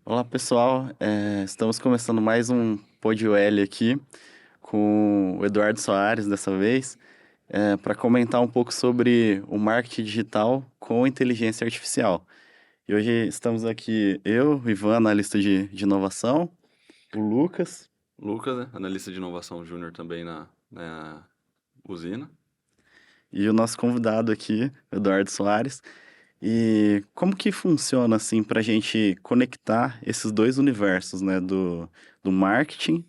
Olá pessoal, estamos começando mais um PodUL aqui com o Eduardo Soares dessa vez, para comentar um pouco sobre o marketing digital com inteligência artificial. E hoje estamos aqui eu, o Ivan, analista de inovação, o Lucas Lucas, né? Analista de inovação júnior também na usina. e o nosso convidado aqui, Eduardo Soares. E como que funciona assim para a gente conectar esses dois universos, né, do marketing,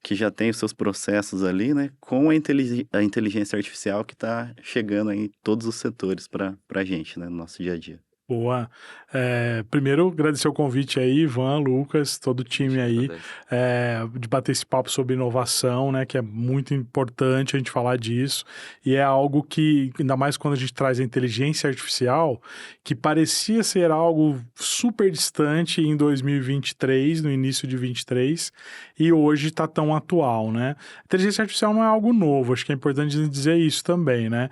que já tem os seus processos ali, né, com a inteligência artificial que está chegando aí em todos os setores para a gente, né, no nosso dia a dia. Boa. Primeiro, agradecer o convite aí, Ivan, Lucas, todo o A gente time aí, agradece. de bater esse papo sobre inovação, né, que é muito importante a gente falar disso, e é algo que, ainda mais quando a gente traz a inteligência artificial, que parecia ser algo super distante em 2023, no início de 23, e hoje está tão atual, né? A inteligência artificial não é algo novo, acho que é importante dizer isso também, né?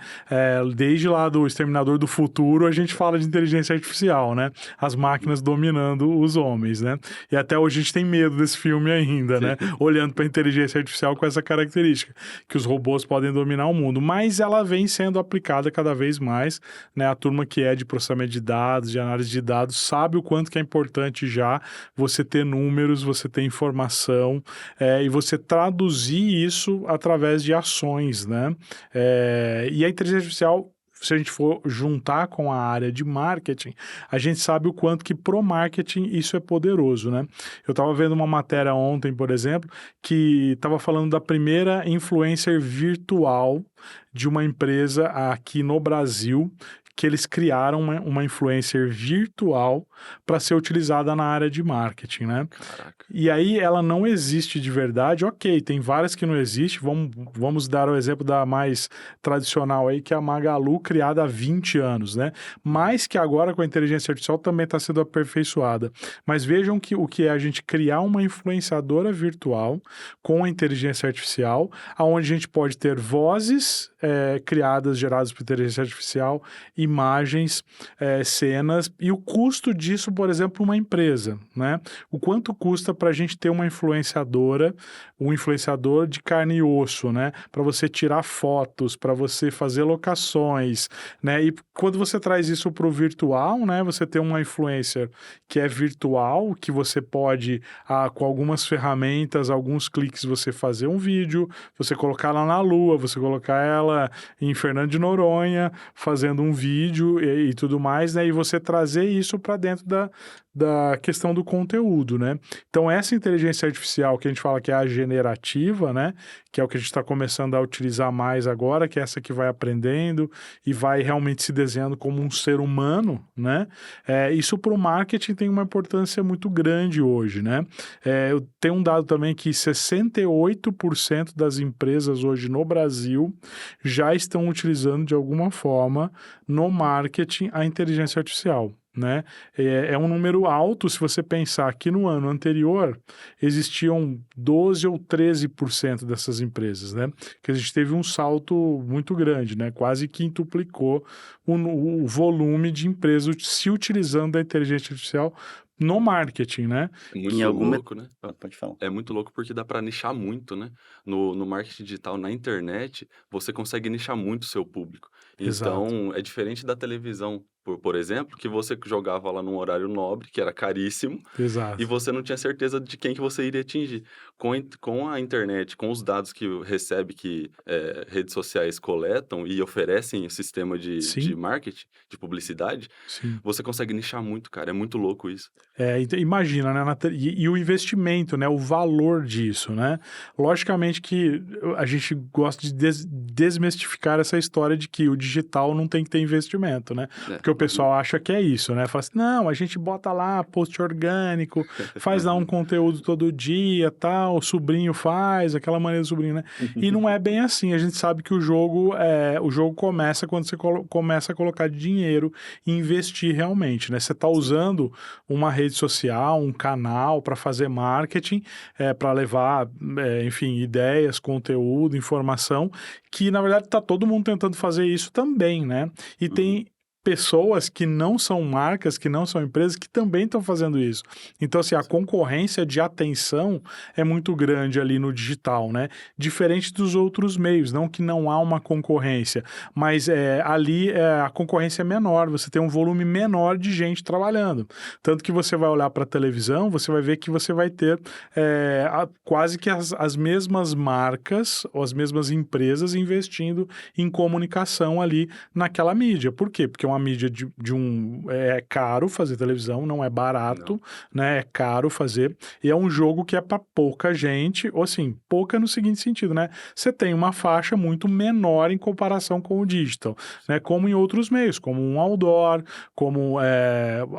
Desde lá do Exterminador do Futuro, a gente fala de inteligência artificial, né? As máquinas dominando os homens, né? E até hoje a gente tem medo desse filme ainda, né? Olhando para a inteligência artificial com essa característica, que os robôs podem dominar o mundo, mas ela vem sendo aplicada cada vez mais, né? A turma que é de processamento de dados, de análise de dados, sabe o quanto que é importante já você ter números, você ter informação, e você traduzir isso através de ações, né? E a inteligência artificial, se a gente for juntar com a área de marketing, a gente sabe o quanto que pro marketing isso é poderoso, né? Eu estava vendo uma matéria ontem, por exemplo, que estava falando da primeira influencer virtual de uma empresa aqui no Brasil, que eles criaram uma influencer virtual para ser utilizada na área de marketing, né? Caraca. E aí ela não existe de verdade, ok, tem várias que não existem, vamos dar o exemplo da mais tradicional aí, que é a Magalu, criada há 20 anos, né? Mas que agora com a inteligência artificial também está sendo aperfeiçoada. Mas vejam que o que é a gente criar uma influenciadora virtual com a inteligência artificial, onde a gente pode ter vozes criadas, geradas por inteligência artificial, imagens, cenas, e o custo disso, por exemplo, uma empresa, né? O quanto custa para a gente ter uma influenciadora, um influenciador de carne e osso, né? Para você tirar fotos, para você fazer locações, né? E quando você traz isso para o virtual, né? Você tem uma influencer que é virtual, que você pode, com algumas ferramentas, alguns cliques, você fazer um vídeo, você colocar ela na Lua, você colocar ela em Fernando de Noronha, fazendo um vídeo e tudo mais, né? E você trazer isso para dentro da questão do conteúdo, né? Então, essa inteligência artificial que a gente fala que é a generativa, né? Que é o que a gente está começando a utilizar mais agora, que é essa que vai aprendendo e vai realmente se desenhando como um ser humano, né? Isso para o marketing tem uma importância muito grande hoje, né? Eu tenho um dado também que 68% das empresas hoje no Brasil já estão utilizando de alguma forma no marketing a inteligência artificial, né? É um número alto se você pensar que no ano anterior existiam 12 ou 13% dessas empresas, né? Que a gente teve um salto muito grande, né? Quase quintuplicou o volume de empresas se utilizando da inteligência artificial no marketing, né? É Em muito alguma... louco, né? Pode falar. É muito louco porque dá para nichar muito, né? No marketing digital, na internet, você consegue nichar muito o seu público. Exato. Então, é diferente da televisão, por exemplo, que você jogava lá num horário nobre, que era caríssimo, e Exato. você não tinha certeza de quem que você iria atingir. Com a internet, com os dados que recebe, que redes sociais coletam e oferecem o sistema de Sim, marketing, de publicidade, sim. você consegue nichar muito, cara. É muito louco isso. Então, imagina, né? E o investimento, né? O valor disso, né? Logicamente que a gente gosta de desmistificar essa história de que o digital não tem que ter investimento, né? É. Porque o pessoal acha que é isso, né? Fala assim, não, a gente bota lá post orgânico, faz lá um conteúdo todo dia, tal, o sobrinho faz, aquela maneira do sobrinho, né? E não é bem assim, a gente sabe que o jogo começa quando você começa a colocar dinheiro e investir realmente, né? Você está usando uma rede social, um canal para fazer marketing, para levar, enfim, ideias, conteúdo, informação, que na verdade está todo mundo tentando fazer isso também, né? E tem pessoas que não são marcas, que não são empresas, que também estão fazendo isso. Então, assim, a concorrência de atenção é muito grande ali no digital, né? Diferente dos outros meios, não que não há uma concorrência, mas ali a concorrência é menor, você tem um volume menor de gente trabalhando. Tanto que você vai olhar para a televisão, você vai ver que você vai ter quase que as mesmas marcas ou as mesmas empresas investindo em comunicação ali naquela mídia. Por quê? Porque uma mídia é caro fazer televisão, não é barato, né? É caro fazer, e é um jogo que é para pouca gente, ou assim, pouca no seguinte sentido, né? Você tem uma faixa muito menor em comparação com o digital, né? Como em outros meios, como um outdoor, como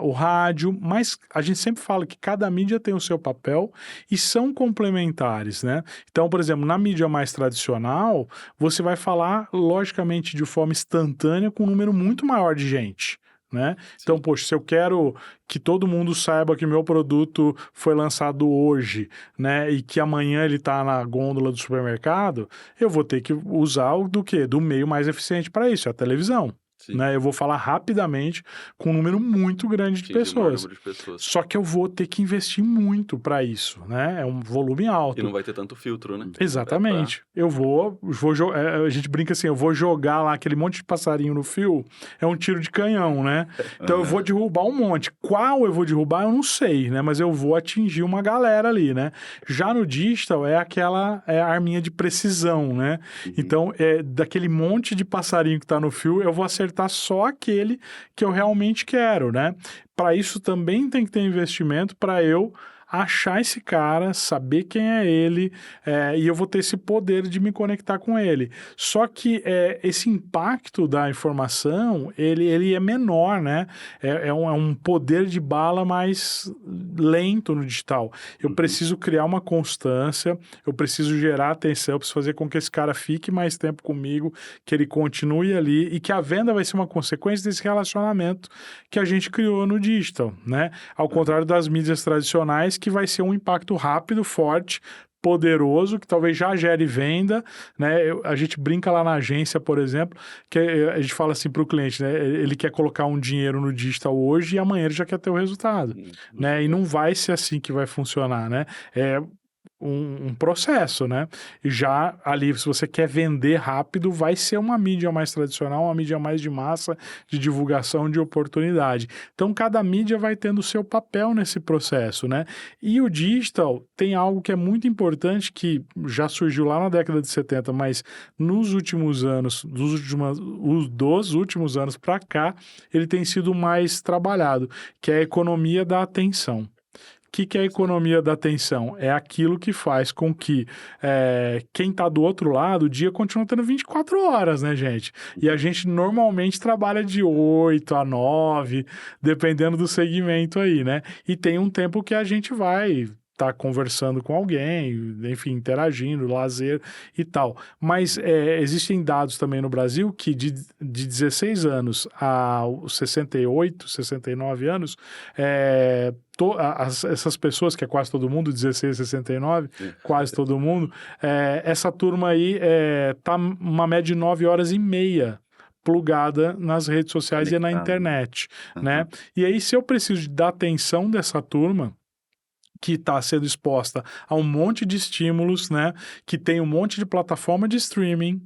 o rádio, mas a gente sempre fala que cada mídia tem o seu papel e são complementares, né? Então, por exemplo, na mídia mais tradicional, você vai falar, logicamente, de forma instantânea com um número muito maior de gente, né? Então, poxa, se eu quero que todo mundo saiba que meu produto foi lançado hoje, né, e que amanhã ele está na gôndola do supermercado, eu vou ter que usar do quê? Do meio mais eficiente para isso, a televisão. Né? Eu vou falar rapidamente com um número muito grande de pessoas. Só que eu vou ter que investir muito para isso, né? É um volume alto. E não vai ter tanto filtro, né? Exatamente. Eu vou a gente brinca assim, eu vou jogar lá aquele monte de passarinho no fio, é um tiro de canhão, né? Então eu vou derrubar um monte. Qual eu vou derrubar, eu não sei, né? Mas eu vou atingir uma galera ali, né? Já no digital é a arminha de precisão, né? Então, daquele monte de passarinho que tá no fio, eu vou acertar só aquele que eu realmente quero, né? Para isso também tem que ter investimento para eu achar esse cara, saber quem é ele, e eu vou ter esse poder de me conectar com ele. Só que esse impacto da informação, ele é menor, né? É um poder de bala mais lento no digital. Eu preciso criar uma constância, eu preciso gerar atenção, eu preciso fazer com que esse cara fique mais tempo comigo, que ele continue ali e que a venda vai ser uma consequência desse relacionamento que a gente criou no digital, né? Ao contrário das mídias tradicionais, que vai ser um impacto rápido, forte, poderoso, que talvez já gere venda, né? A gente brinca lá na agência, por exemplo, que a gente fala assim para o cliente, né? Ele quer colocar um dinheiro no digital hoje e amanhã ele já quer ter o resultado, né? E não vai ser assim que vai funcionar, né? É um processo, né? E já ali, se você quer vender rápido, vai ser uma mídia mais tradicional, uma mídia mais de massa, de divulgação, de oportunidade. Então, cada mídia vai tendo o seu papel nesse processo, né? E o digital tem algo que é muito importante, que já surgiu lá na década de 70, mas nos últimos anos, dos últimos anos para cá, ele tem sido mais trabalhado, que é a economia da atenção. O que é a economia da atenção? É aquilo que faz com que quem está do outro lado, o dia continua tendo 24 horas, né, gente? E a gente normalmente trabalha de 8 a 9, dependendo do segmento aí, né? E tem um tempo que a gente vai tá conversando com alguém, enfim, interagindo, lazer e tal. Mas existem dados também no Brasil que de 16 anos a 68, 69 anos, essas pessoas, que é quase todo mundo, 16 a 69, quase todo mundo, essa turma aí tá uma média de 9 horas e meia plugada nas redes sociais e na internet, né? E aí, se eu preciso da atenção dessa turma, que está sendo exposta a um monte de estímulos, né? Que tem um monte de plataforma de streaming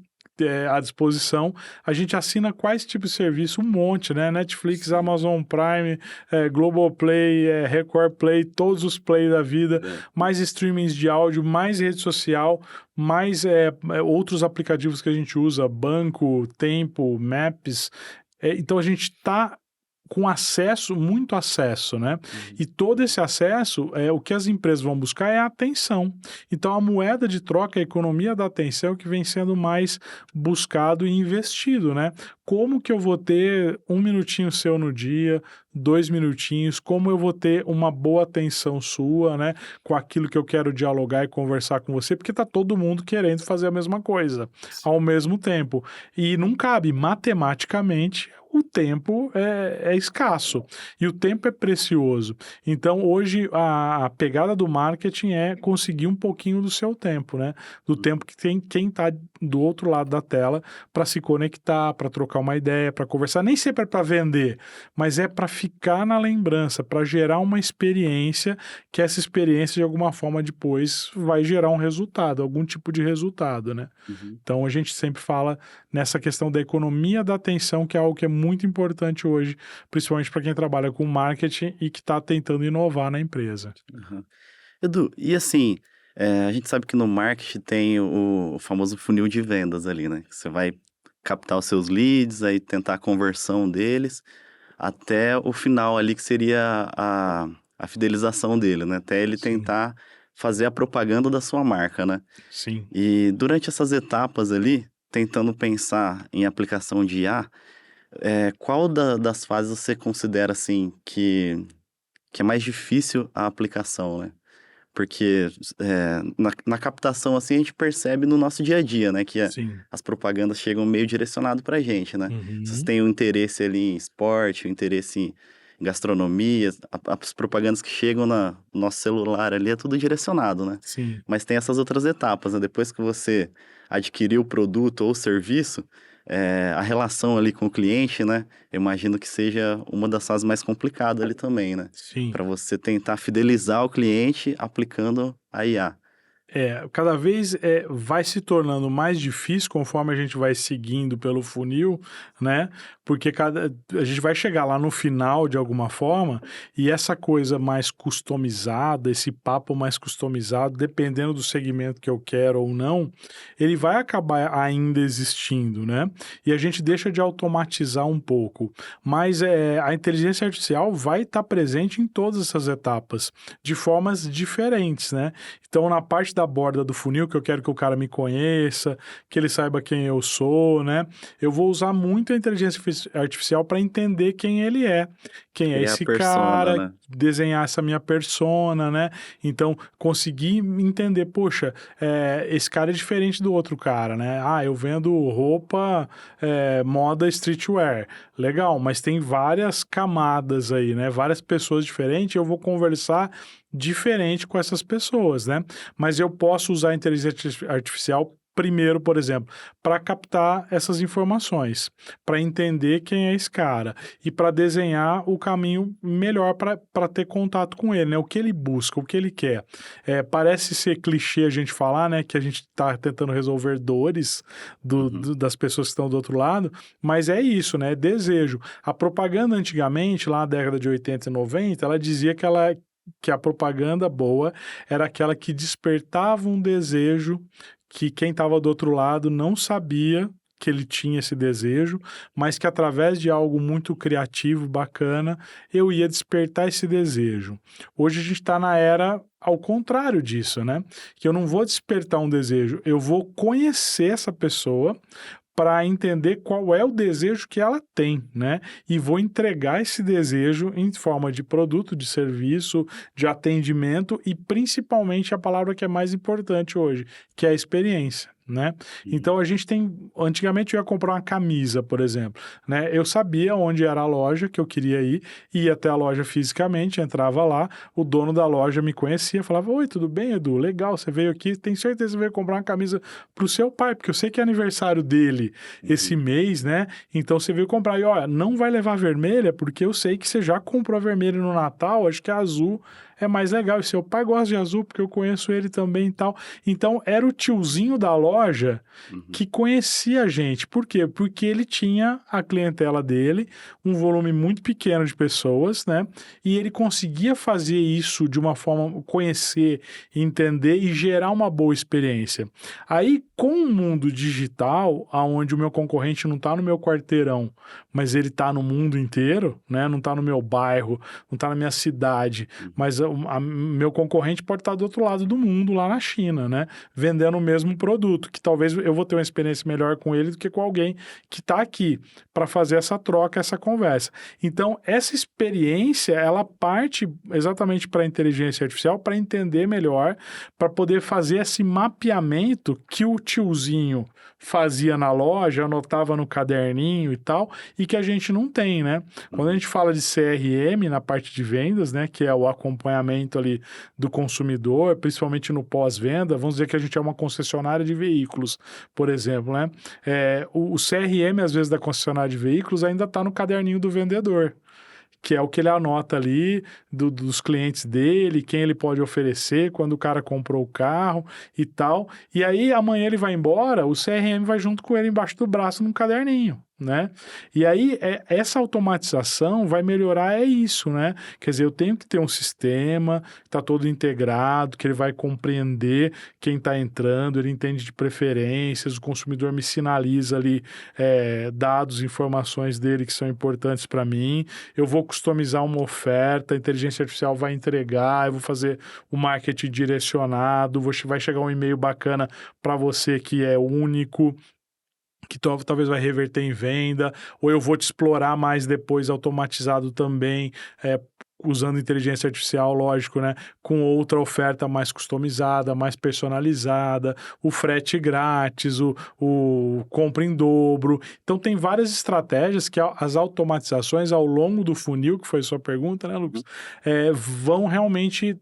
à disposição, a gente assina quais tipos de serviço? Um monte, né? Netflix, Amazon Prime, Globoplay, Record Play, todos os Play da vida, mais streamings de áudio, mais rede social, mais outros aplicativos que a gente usa, Banco, Tempo, Maps. Então a gente está com acesso, muito acesso, né? E todo esse acesso, o que as empresas vão buscar é a atenção. Então, a moeda de troca, a economia da atenção, é o que vem sendo mais buscado e investido, né? Como que eu vou ter 1 minutinho seu no dia, 2 minutinhos, como eu vou ter uma boa atenção sua, né? Com aquilo que eu quero dialogar e conversar com você, porque tá todo mundo querendo fazer a mesma coisa ao mesmo tempo. E não cabe, matematicamente, o tempo é escasso e o tempo é precioso. Então, hoje, a pegada do marketing é conseguir um pouquinho do seu tempo, né? Do tempo que tem quem está do outro lado da tela para se conectar, para trocar uma ideia, para conversar. Nem sempre é para vender, mas é para ficar na lembrança, para gerar uma experiência, que essa experiência, de alguma forma, depois vai gerar um resultado, algum tipo de resultado, né? Então, a gente sempre fala nessa questão da economia da atenção, que é algo que é muito importante hoje, principalmente para quem trabalha com marketing e que está tentando inovar na empresa. Edu, e assim, a gente sabe que no marketing tem o famoso funil de vendas ali, né? Você vai captar os seus leads, aí tentar a conversão deles, até o final ali, que seria a fidelização dele, né? Até ele Sim. tentar fazer a propaganda da sua marca, né? Sim. E durante essas etapas ali, tentando pensar em aplicação de IA, qual das fases você considera, assim, que é mais difícil a aplicação, né? Porque na captação, assim, a gente percebe no nosso dia a dia, né? Que Sim. as propagandas chegam meio direcionado pra gente, né? Vocês Uhum. têm um interesse ali em esporte, um interesse em gastronomia, as propagandas que chegam no nosso celular ali é tudo direcionado, né? Sim. Mas tem essas outras etapas, né? Depois que você adquiriu o produto ou o serviço, a relação ali com o cliente, né? Eu imagino que seja uma das fases mais complicadas ali também, né? Sim. Para você tentar fidelizar o cliente aplicando a IA. Cada vez vai se tornando mais difícil conforme a gente vai seguindo pelo funil, né? Porque a gente vai chegar lá no final de alguma forma e essa coisa mais customizada, esse papo mais customizado, dependendo do segmento que eu quero ou não, ele vai acabar ainda existindo, né? E a gente deixa de automatizar um pouco. Mas a inteligência artificial vai estar presente em todas essas etapas, de formas diferentes, né? Então, na parte da borda do funil, que eu quero que o cara me conheça, que ele saiba quem eu sou, né? Eu vou usar muito a inteligência artificial para entender quem ele é. Quem é Criar a esse persona, cara, né? desenhar essa minha persona, né? Então, conseguir entender, poxa, esse cara é diferente do outro cara, né? Ah, eu vendo roupa, moda streetwear. Legal, mas tem várias camadas aí, né? Várias pessoas diferentes, eu vou conversar diferente com essas pessoas, né? Mas eu posso usar a inteligência artificial primeiro, por exemplo, para captar essas informações, para entender quem é esse cara e para desenhar o caminho melhor para ter contato com ele, né? O que ele busca, o que ele quer. Parece ser clichê a gente falar, né? Que a gente está tentando resolver dores das pessoas que estão do outro lado, mas é isso, né? Desejo. A propaganda antigamente, lá na década de 80 e 90, ela dizia que a propaganda boa era aquela que despertava um desejo que quem estava do outro lado não sabia que ele tinha esse desejo, mas que através de algo muito criativo, bacana, eu ia despertar esse desejo. Hoje a gente está na era ao contrário disso, né? Que eu não vou despertar um desejo, eu vou conhecer essa pessoa para entender qual é o desejo que ela tem, né? E vou entregar esse desejo em forma de produto, de serviço, de atendimento e principalmente a palavra que é mais importante hoje, que é a experiência, né? Então a gente antigamente eu ia comprar uma camisa, por exemplo, né? Eu sabia onde era a loja que eu queria ir, ia até a loja fisicamente, entrava lá, o dono da loja me conhecia, falava: "Oi, tudo bem, Edu? Legal, você veio aqui, tem certeza que veio comprar uma camisa pro seu pai, porque eu sei que é aniversário dele esse mês, né? Então você veio comprar e olha, não vai levar vermelha, porque eu sei que você já comprou a vermelha no Natal, acho que a azul é mais legal. E seu pai gosta de azul porque eu conheço ele também e tal. Então, era o tiozinho da loja que conhecia a gente. Por quê? Porque ele tinha a clientela dele, um volume muito pequeno de pessoas, né? E ele conseguia fazer isso de uma forma, conhecer, entender e gerar uma boa experiência. Aí, com o mundo digital, onde o meu concorrente não está no meu quarteirão, mas ele está no mundo inteiro, né? Não está no meu bairro, não está na minha cidade, mas meu concorrente pode estar do outro lado do mundo, lá na China, né? Vendendo o mesmo produto, que talvez eu vou ter uma experiência melhor com ele do que com alguém que está aqui para fazer essa troca, essa conversa. Então, essa experiência, ela parte exatamente para a inteligência artificial para entender melhor, para poder fazer esse mapeamento que o tiozinho fazia na loja, anotava no caderninho e tal, e que a gente não tem, né? Quando a gente fala de CRM na parte de vendas, né, que é o acompanhamento ali do consumidor, principalmente no pós-venda, vamos dizer que a gente é uma concessionária de veículos, por exemplo, né? O CRM, às vezes, da concessionária de veículos ainda está no caderninho do vendedor, que é o que ele anota ali dos clientes dele, quem ele pode oferecer, quando o cara comprou o carro e tal. E aí, amanhã ele vai embora, o CRM vai junto com ele embaixo do braço num caderninho, né? E aí, essa automatização vai melhorar isso, né? Quer dizer, eu tenho que ter um sistema que está todo integrado, que ele vai compreender quem está entrando, ele entende de preferências, o consumidor me sinaliza ali dados, informações dele que são importantes para mim, eu vou customizar uma oferta, a inteligência artificial vai entregar, eu vou fazer o marketing direcionado, vai chegar um e-mail bacana para você que é único, que talvez vai reverter em venda, ou eu vou te explorar mais depois automatizado também, usando inteligência artificial, lógico, né? Com outra oferta mais customizada, mais personalizada, o frete grátis, o compra em dobro. Então, tem várias estratégias que as automatizações ao longo do funil, que foi a sua pergunta, né, Lucas? Vão realmente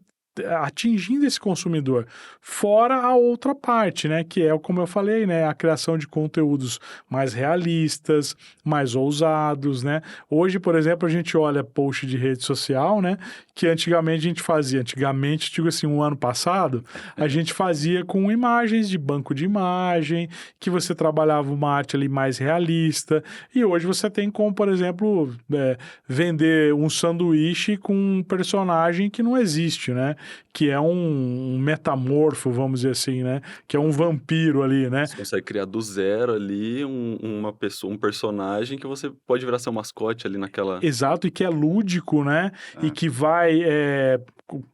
atingindo esse consumidor, fora a outra parte, né, que é, como eu falei, né, a criação de conteúdos mais realistas, mais ousados, né. Hoje, por exemplo, a gente olha post de rede social, né, que antigamente a gente fazia, digo assim, um ano passado, a gente fazia com imagens de banco de imagem, que você trabalhava uma arte ali mais realista, e hoje você tem como, por exemplo, vender um sanduíche com um personagem que não existe, né, que é um metamorfo, vamos dizer assim, né? Que é um vampiro ali, né? Você consegue criar do zero ali uma pessoa, um personagem que você pode virar seu mascote ali naquela... Exato, e que é lúdico, né? E que vai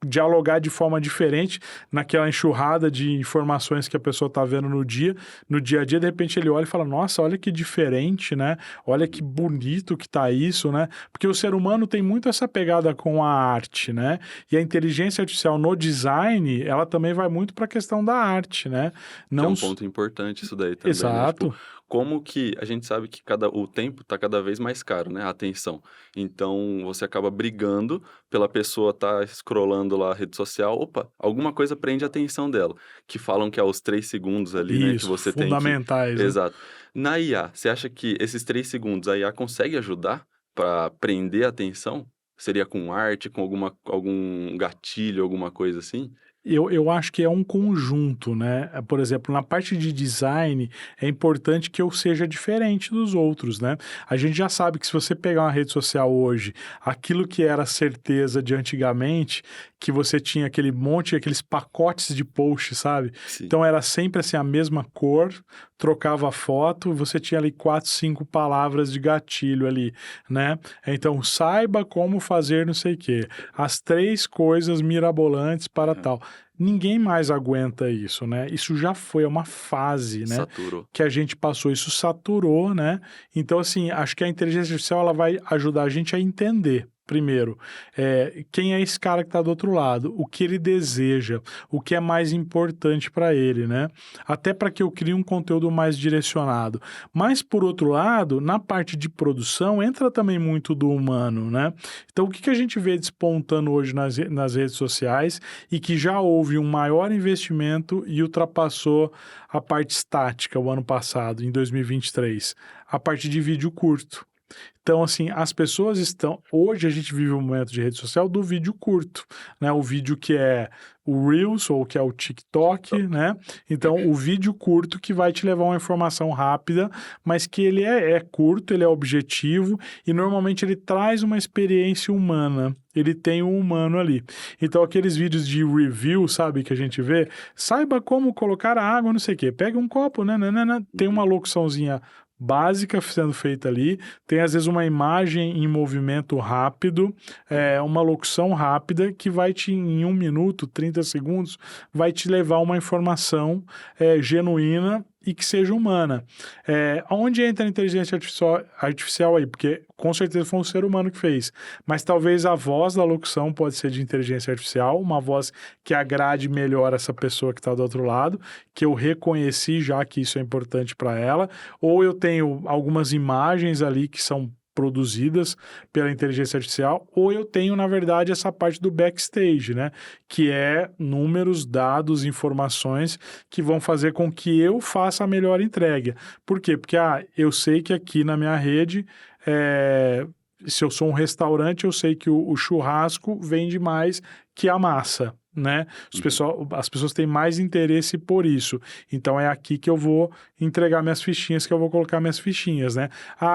dialogar de forma diferente naquela enxurrada de informações que a pessoa está vendo no dia a dia, de repente ele olha e fala, nossa, olha que diferente, né? Olha que bonito que tá isso, né? Porque o ser humano tem muito essa pegada com a arte, né? E a inteligência artificial no design, ela também vai muito para a questão da arte, né? Que é um ponto importante isso daí também, Exato. né? Tipo, como que a gente sabe que o tempo está cada vez mais caro, né? A atenção. Então, você acaba brigando pela pessoa estar scrollando lá a rede social. Opa, alguma coisa prende a atenção dela. Que falam que é os 3 segundos ali, né? Que você tem que... fundamentais, né? Exato. Na IA, você acha que esses 3 segundos a IA consegue ajudar para prender a atenção? Seria com arte, com algum gatilho, alguma coisa assim? Eu acho que é um conjunto, né? Por exemplo, na parte de design, é importante que eu seja diferente dos outros, né? A gente já sabe que se você pegar uma rede social hoje, aquilo que era certeza de antigamente, que você tinha aquele monte, aqueles pacotes de post, sabe? Sim. Então era sempre assim a mesma cor, trocava a foto, você tinha ali 4, 5 palavras de gatilho ali, né? Então, saiba como fazer não sei o quê. As 3 coisas mirabolantes para tal. Ninguém mais aguenta isso, né? Isso já foi uma fase, né? Saturou. Que a gente passou, isso saturou, né? Então, assim, acho que a inteligência artificial ela vai ajudar a gente a entender. Primeiro, quem é esse cara que está do outro lado? O que ele deseja? O que é mais importante para ele, né? Até para que eu crie um conteúdo mais direcionado. Mas, por outro lado, na parte de produção, entra também muito do humano, né? Então, o que a gente vê despontando hoje nas redes sociais e que já houve um maior investimento e ultrapassou a parte estática o ano passado, em 2023? A parte de vídeo curto. Então, assim, as pessoas estão... Hoje a gente vive um momento de rede social do vídeo curto, né? O vídeo que é o Reels ou que é o TikTok, né? Então, o vídeo curto que vai te levar uma informação rápida, mas que ele é curto, ele é objetivo e normalmente ele traz uma experiência humana. Ele tem um humano ali. Então, aqueles vídeos de review, sabe, que a gente vê, saiba como colocar a água, não sei o quê. Pega um copo, né? Tem uma locuçãozinha básica sendo feita ali, tem às vezes uma imagem em movimento rápido, uma locução rápida que vai te, em 1 minuto, 30 segundos, vai te levar uma informação genuína e que seja humana. Onde entra a inteligência artificial aí? Porque com certeza foi um ser humano que fez, mas talvez a voz da locução pode ser de inteligência artificial, uma voz que agrade melhor essa pessoa que está do outro lado, que eu reconheci já que isso é importante para ela, ou eu tenho algumas imagens ali que são produzidas pela inteligência artificial, ou eu tenho, na verdade, essa parte do backstage, né? Que é números, dados, informações que vão fazer com que eu faça a melhor entrega. Por quê? Porque eu sei que aqui na minha rede, se eu sou um restaurante, eu sei que o churrasco vende mais que a massa, né? As pessoas têm mais interesse por isso. Então é aqui que eu vou entregar minhas fichinhas, que eu vou colocar minhas fichinhas, né?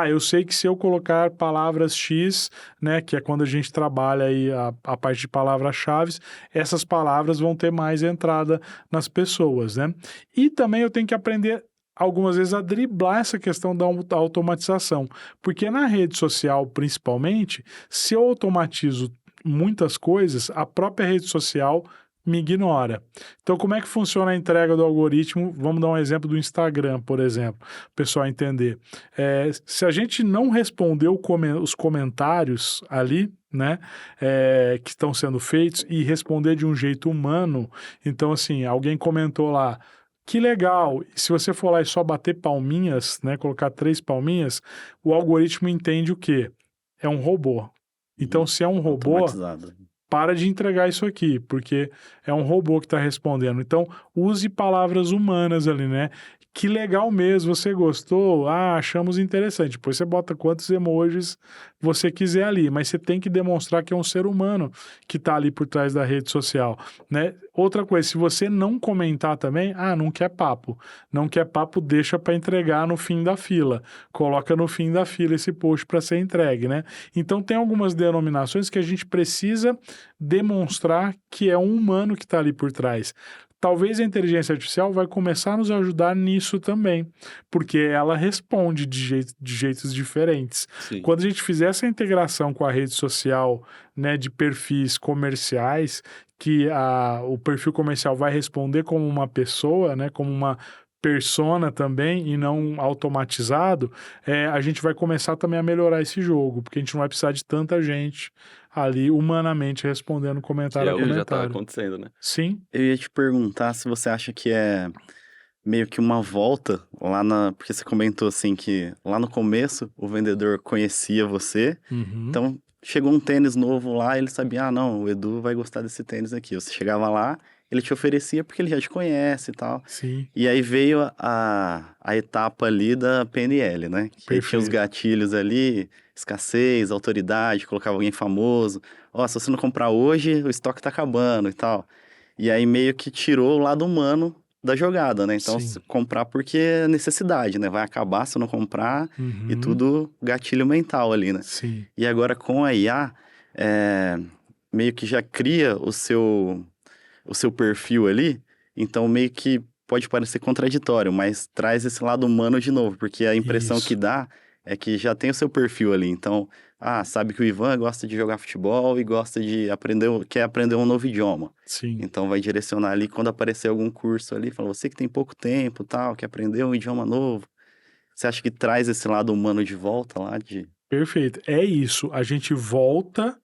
Eu sei que se eu colocar palavras X, né, que é quando a gente trabalha aí a parte de palavras-chave, essas palavras vão ter mais entrada nas pessoas, né? E também eu tenho que aprender algumas vezes a driblar essa questão da automatização, porque na rede social, principalmente, se eu automatizo muitas coisas, a própria rede social me ignora. Então, como é que funciona a entrega do algoritmo? Vamos dar um exemplo do Instagram, por exemplo, para o pessoal entender. Se a gente não responder os comentários ali, né, que estão sendo feitos e responder de um jeito humano, então, assim, alguém comentou lá, que legal, se você for lá e só bater palminhas, né, colocar 3 palminhas, o algoritmo entende o quê? É um robô. Então, se é um robô, Automatizado. para de entregar isso aqui, porque é um robô que está respondendo. Então, use palavras humanas ali, né? Que legal mesmo, você gostou? Achamos interessante. Depois você bota quantos emojis você quiser ali, mas você tem que demonstrar que é um ser humano que está ali por trás da rede social, né? Outra coisa, se você não comentar também, não quer papo. Não quer papo, deixa para entregar no fim da fila. Coloca no fim da fila esse post para ser entregue, né? Então, tem algumas denominações que a gente precisa demonstrar que é um humano que está ali por trás. Talvez a inteligência artificial vai começar a nos ajudar nisso também, porque ela responde de jeitos diferentes. Sim. Quando a gente fizer essa integração com a rede social, né, de perfis comerciais, que o perfil comercial vai responder como uma pessoa, né, como uma persona também e não automatizado, a gente vai começar também a melhorar esse jogo, porque a gente não vai precisar de tanta gente ali humanamente respondendo Que comentário é a o que já tá comentário. acontecendo, né? Sim. Eu ia te perguntar se você acha que é meio que uma volta porque você comentou assim que lá no começo o vendedor conhecia você, Uhum. então chegou um tênis novo lá, ele sabia, não, o Edu vai gostar desse tênis aqui. Você chegava lá, ele te oferecia porque ele já te conhece e tal. Sim. E aí veio a etapa ali da PNL, né? Que aí tinha os Perfeito. gatilhos ali, escassez, autoridade, colocava alguém famoso. Se você não comprar hoje, o estoque tá acabando e tal. E aí meio que tirou o lado humano da jogada, né? Então, Sim. comprar porque é necessidade, né? Vai acabar se eu não comprar e Uhum. tudo gatilho mental ali, né? Sim. E agora com a IA, meio que já cria o seu perfil ali, então meio que pode parecer contraditório, mas traz esse lado humano de novo, porque a impressão que Isso. dá é que já tem o seu perfil ali. Então, sabe que o Ivan gosta de jogar futebol e gosta de quer aprender um novo idioma. Sim. Então vai direcionar ali quando aparecer algum curso ali, fala, você que tem pouco tempo, tal, quer aprender um idioma novo. Você acha que traz esse lado humano de volta lá de Perfeito. É isso. A gente volta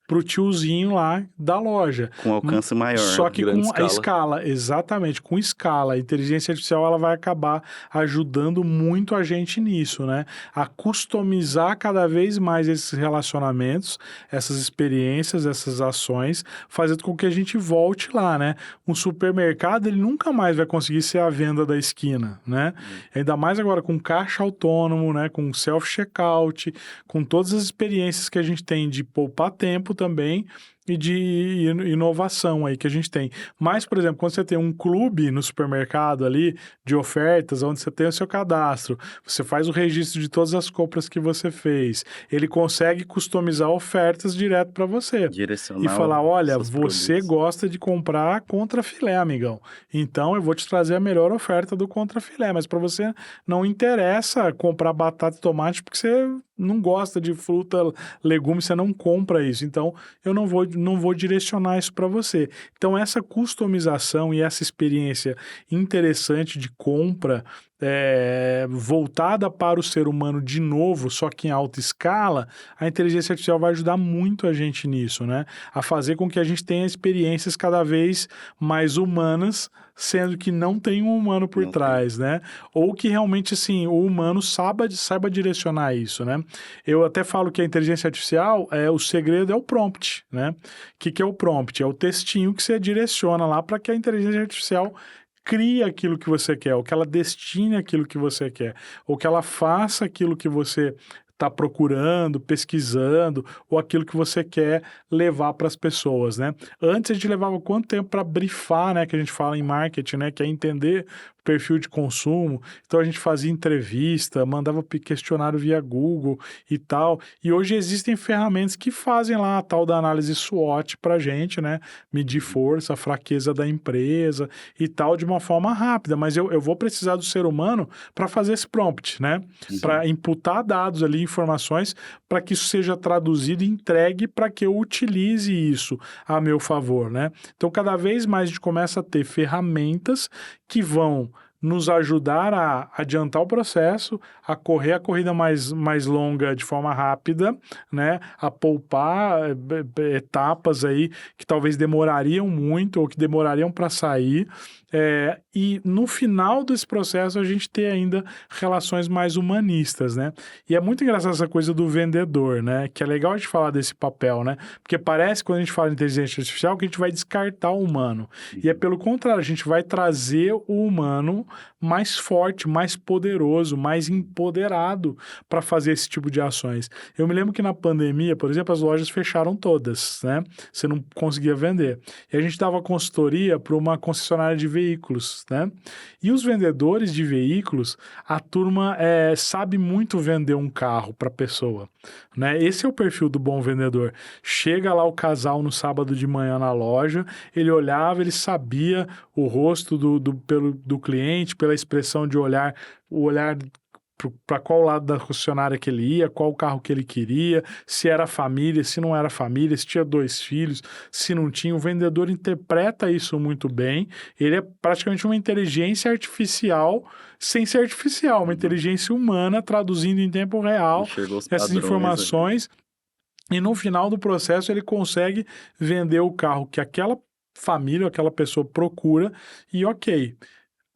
pro tiozinho lá da loja. Com alcance maior. Só que grande com a escala. escala, exatamente, com escala. A inteligência artificial ela vai acabar ajudando muito a gente nisso, né? A customizar cada vez mais esses relacionamentos, essas experiências, essas ações, fazendo com que a gente volte lá, né? Um supermercado, ele nunca mais vai conseguir ser a venda da esquina, né? Ainda mais agora com caixa autônomo, né? Com self-checkout, com todas as experiências que a gente tem de poupar tempo também e de inovação aí que a gente tem. Mas, por exemplo, quando você tem um clube no supermercado ali de ofertas, onde você tem o seu cadastro, você faz o registro de todas as compras que você fez, ele consegue customizar ofertas direto para você. Direcionar E falar, olha, seus você produtos. gosta de comprar contrafilé, amigão. Então eu vou te trazer a melhor oferta do contrafilé, mas para você não interessa comprar batata e tomate porque você não gosta de fruta, legume, você não compra isso. Então eu não vou direcionar isso para você. Então essa customização e essa experiência interessante de compra voltada para o ser humano de novo, só que em alta escala, a inteligência artificial vai ajudar muito a gente nisso, né? A fazer com que a gente tenha experiências cada vez mais humanas, sendo que não tem um humano por Não trás, né? Ou que realmente, assim, o humano saiba direcionar isso, né? Eu até falo que a inteligência artificial, o segredo é o prompt, né? O que é o prompt? É o textinho que você direciona lá para que a inteligência artificial crie aquilo que você quer, ou que ela destine aquilo que você quer, ou que ela faça aquilo que você está procurando, pesquisando, ou aquilo que você quer levar para as pessoas, né? Antes a gente levava quanto tempo para brifar, né? Que a gente fala em marketing, né? Que é entender o perfil de consumo. Então a gente fazia entrevista, mandava questionário via Google e tal. E hoje existem ferramentas que fazem lá a tal da análise SWOT para a gente, né? Medir força, fraqueza da empresa e tal de uma forma rápida. Mas eu vou precisar do ser humano para fazer esse prompt, né? Para imputar dados ali, informações, para que isso seja traduzido e entregue para que eu utilize isso a meu favor, né? Então, cada vez mais a gente começa a ter ferramentas que vão nos ajudar a adiantar o processo, a correr a corrida mais longa de forma rápida, né? A poupar etapas aí que talvez demorariam muito ou que demorariam para sair. E no final desse processo a gente ter ainda relações mais humanistas, né? E é muito engraçado essa coisa do vendedor, né? Que é legal a gente falar desse papel, né? Porque parece, quando a gente fala de inteligência artificial, que a gente vai descartar o humano. E é pelo contrário, a gente vai trazer o humano mais forte, mais poderoso, mais empoderado para fazer esse tipo de ações. Eu me lembro que na pandemia, por exemplo, as lojas fecharam todas, né? Você não conseguia vender. E a gente dava consultoria para uma concessionária de veículos, né? E os vendedores de veículos, a turma sabe muito vender um carro para a pessoa, né? Esse é o perfil do bom vendedor. Chega lá o casal no sábado de manhã na loja, ele olhava, ele sabia o rosto do cliente, pela expressão de olhar, o olhar para qual lado da concessionária que ele ia, qual carro que ele queria, se era família, se não era família, se tinha 2 filhos, se não tinha. O vendedor interpreta isso muito bem. Ele é praticamente uma inteligência artificial, sem ser artificial, uma inteligência humana traduzindo em tempo real essas informações. E no final do processo ele consegue vender o carro que aquela família, aquela pessoa procura e ok.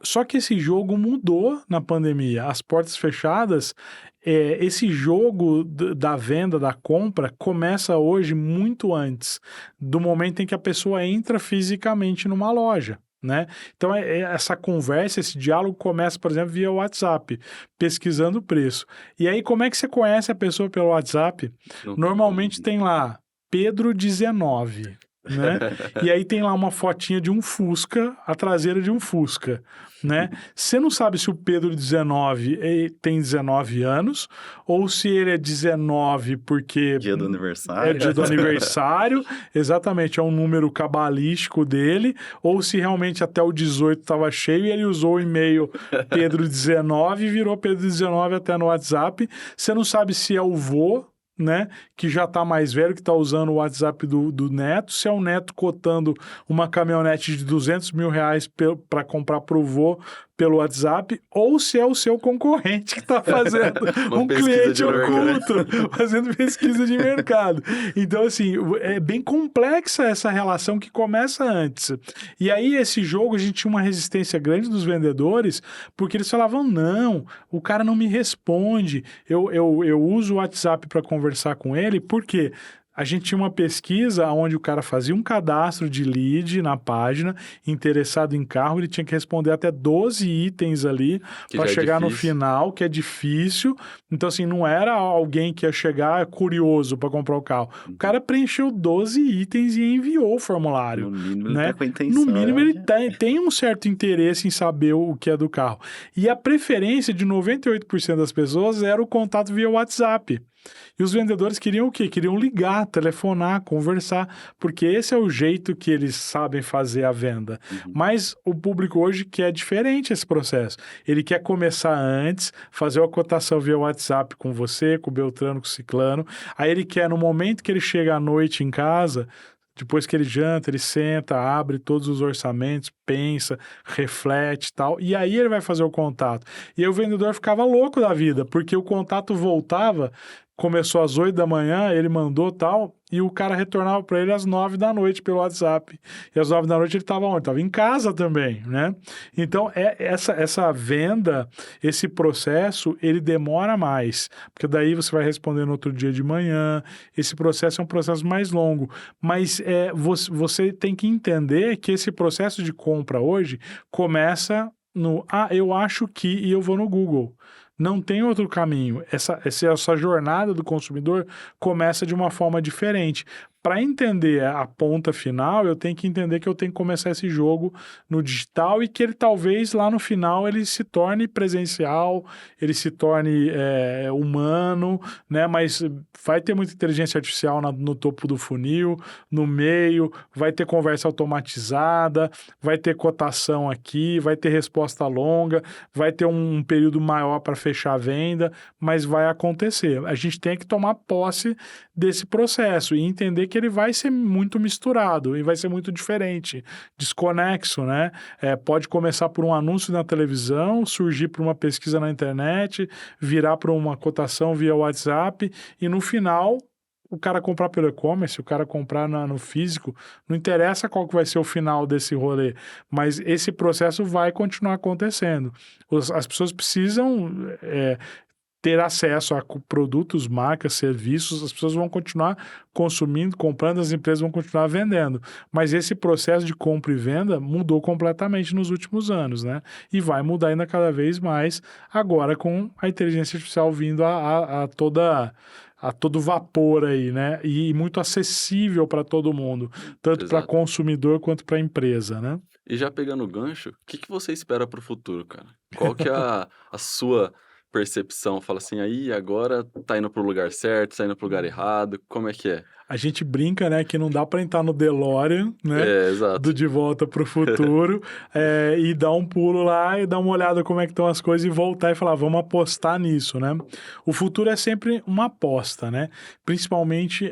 Só que esse jogo mudou na pandemia. As portas fechadas, esse jogo da venda, da compra, começa hoje muito antes do momento em que a pessoa entra fisicamente numa loja, né? Então, essa conversa, esse diálogo começa, por exemplo, via WhatsApp, pesquisando o preço. E aí, como é que você conhece a pessoa pelo WhatsApp? Normalmente tem lá, Pedro 19... né? E aí tem lá uma fotinha de um Fusca, a traseira de um Fusca, né? Você não sabe se o Pedro 19 tem 19 anos ou se ele é 19 porque dia do aniversário. É dia do aniversário, exatamente, é um número cabalístico dele, ou se realmente até o 18 estava cheio e ele usou o e-mail Pedro 19 e virou Pedro 19 até no WhatsApp. Você não sabe se é o vô, né, que já está mais velho, que está usando o WhatsApp do neto, se é o neto cotando uma caminhonete de 200 mil reais para comprar para o vô, pelo WhatsApp ou se é o seu concorrente que está fazendo um cliente oculto, fazendo pesquisa de mercado. Então, assim, é bem complexa essa relação que começa antes. E aí, esse jogo, a gente tinha uma resistência grande dos vendedores, porque eles falavam, não, o cara não me responde, eu uso o WhatsApp para conversar com ele, por quê? A gente tinha uma pesquisa onde o cara fazia um cadastro de lead na página, interessado em carro, ele tinha que responder até 12 itens ali para chegar no final, que é difícil. Então, assim, não era alguém que ia chegar curioso para comprar o carro. O cara preencheu 12 itens e enviou o formulário. No mínimo, né? ele tá com a intenção. No mínimo, ele tem um certo interesse em saber o que é do carro. E a preferência de 98% das pessoas era o contato via WhatsApp. E os vendedores queriam o quê? Queriam ligar, telefonar, conversar, porque esse é o jeito que eles sabem fazer a venda. Mas o público hoje quer diferente esse processo. Ele quer começar antes, fazer uma cotação via WhatsApp com você, com o Beltrano, com o Ciclano. Aí ele quer, no momento que ele chega à noite em casa, depois que ele janta, ele senta, abre todos os orçamentos, pensa, reflete e tal, e aí ele vai fazer o contato. E aí o vendedor ficava louco da vida, porque o contato voltava, começou às 8 da manhã, ele mandou tal, e o cara retornava para ele às 9 da noite pelo WhatsApp. E às 9 da noite ele estava onde? Estava em casa também, né? Então, essa venda, esse processo, ele demora mais, porque daí você vai responder no outro dia de manhã, esse processo é um processo mais longo, mas você tem que entender que esse processo de compra hoje começa no, eu acho que, e eu vou no Google. Não tem outro caminho. Essa jornada do consumidor começa de uma forma diferente. Para entender a ponta final, eu tenho que entender que eu tenho que começar esse jogo no digital e que ele talvez lá no final ele se torne presencial, ele se torne humano, né? Mas vai ter muita inteligência artificial no topo do funil, no meio, vai ter conversa automatizada, vai ter cotação aqui, vai ter resposta longa, vai ter um período maior para fechar a venda, mas vai acontecer. A gente tem que tomar posse desse processo e entender que ele vai ser muito misturado e vai ser muito diferente, desconexo, né? Pode começar por um anúncio na televisão, surgir por uma pesquisa na internet, virar para uma cotação via WhatsApp e no final o cara comprar pelo e-commerce, o cara comprar no físico, não interessa qual que vai ser o final desse rolê, mas esse processo vai continuar acontecendo. As pessoas precisam ter acesso a produtos, marcas, serviços, as pessoas vão continuar consumindo, comprando, as empresas vão continuar vendendo. Mas esse processo de compra e venda mudou completamente nos últimos anos, né? E vai mudar ainda cada vez mais agora com a inteligência artificial vindo a todo vapor aí, né? E muito acessível para todo mundo, tanto para consumidor quanto para empresa, né? E já pegando o gancho, o que você espera para o futuro, cara? Qual que é a sua percepção? Fala assim, aí agora tá indo pro lugar certo, tá indo pro lugar errado, como é que é? A gente brinca, né, que não dá para entrar no DeLorean, né, exato. do De Volta pro Futuro, e dar um pulo lá e dar uma olhada como é que estão as coisas e voltar e falar, vamos apostar nisso, né? O futuro é sempre uma aposta, né? Principalmente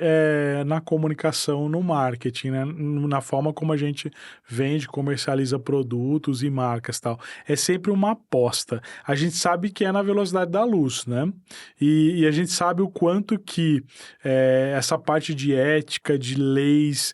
na comunicação, no marketing, né? Na forma como a gente vende, comercializa produtos e marcas e tal. É sempre uma aposta. A gente sabe que é na velocidade da luz, né? E a gente sabe o quanto que essa parte de ética, de leis,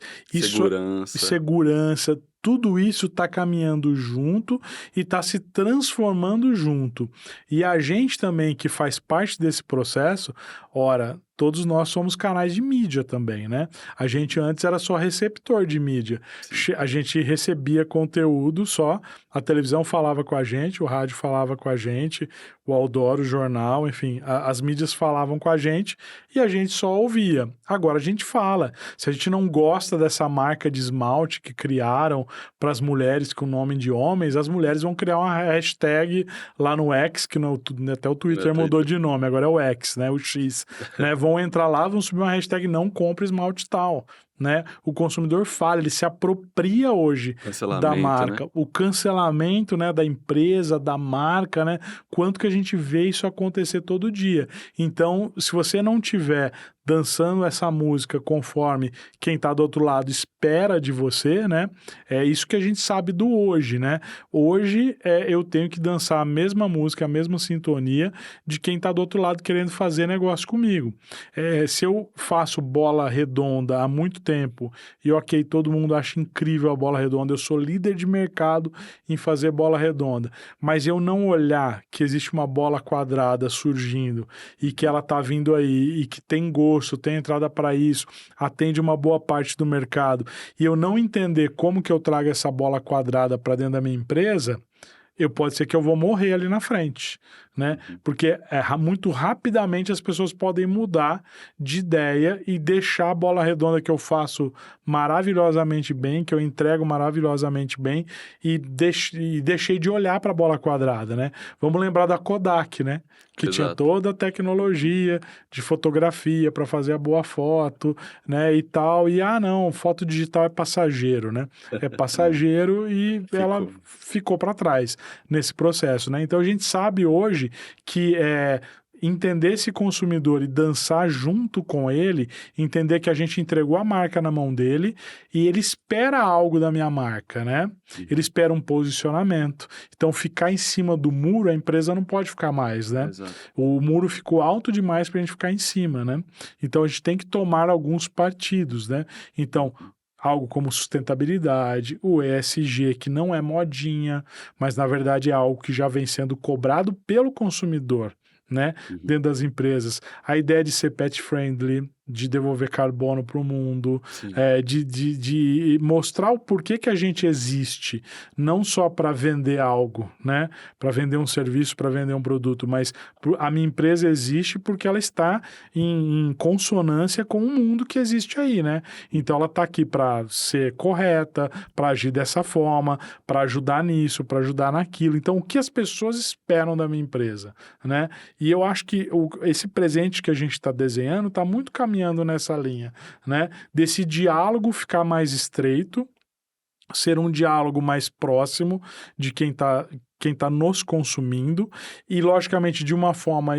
segurança, tudo isso está caminhando junto e está se transformando junto. E a gente também, que faz parte desse processo, ora, todos nós somos canais de mídia também, né? A gente antes era só receptor de mídia. Sim. A gente recebia conteúdo só, a televisão falava com a gente, o rádio falava com a gente, o outdoor, o jornal, enfim, as mídias falavam com a gente e a gente só ouvia. Agora a gente fala. Se a gente não gosta dessa marca de esmalte que criaram para as mulheres com nome de homens, as mulheres vão criar uma hashtag lá no X, que até o Twitter mudou de nome, agora é o X, né? O X, né? Vão entrar lá, vão subir uma hashtag não compre esmalte tal, né? O consumidor fala, ele se apropria hoje da Cancelamento, marca. né? O cancelamento, né, da empresa, da marca, né? Quanto que a gente vê isso acontecer todo dia. Então, se você não tiver dançando essa música conforme quem está do outro lado espera de você, né? É isso que a gente sabe do hoje, né? Hoje eu tenho que dançar a mesma música, a mesma sintonia de quem está do outro lado querendo fazer negócio comigo. Se eu faço bola redonda há muito tempo e ok, todo mundo acha incrível a bola redonda, eu sou líder de mercado em fazer bola redonda, mas eu não olhar que existe uma bola quadrada surgindo e que ela está vindo aí e que tem gosto, tem entrada para isso, atende uma boa parte do mercado, e eu não entender como que eu trago essa bola quadrada para dentro da minha empresa, pode ser que eu vou morrer ali na frente, né? Porque muito rapidamente as pessoas podem mudar de ideia e deixar a bola redonda que eu faço maravilhosamente bem, que eu entrego maravilhosamente bem, e deixei de olhar para a bola quadrada, né? Vamos lembrar da Kodak, né? Que tinha Exato. toda a tecnologia de fotografia para fazer a boa foto, né? E tal. E não, foto digital é passageiro, né? É passageiro e ela ficou para trás nesse processo, né? Então a gente sabe hoje que entender esse consumidor e dançar junto com ele, entender que a gente entregou a marca na mão dele e ele espera algo da minha marca, né? Ele espera um posicionamento. Então ficar em cima do muro, a empresa não pode ficar mais, né? Exato. O muro ficou alto demais para a gente ficar em cima, né? Então a gente tem que tomar alguns partidos, né? Então algo como sustentabilidade, o ESG, que não é modinha, mas na verdade é algo que já vem sendo cobrado pelo consumidor, né? Dentro das empresas. A ideia de ser pet friendly, de devolver carbono para o mundo, de mostrar o porquê que a gente existe, não só para vender algo, né? Para vender um serviço, para vender um produto, mas a minha empresa existe porque ela está em consonância com o mundo que existe aí, né? Então ela está aqui para ser correta, para agir dessa forma, para ajudar nisso, para ajudar naquilo. Então o que as pessoas esperam da minha empresa, né? E eu acho que esse presente que a gente está desenhando está muito caminhando nessa linha, né? Desse diálogo ficar mais estreito, ser um diálogo mais próximo de quem está nos consumindo e, logicamente, de uma forma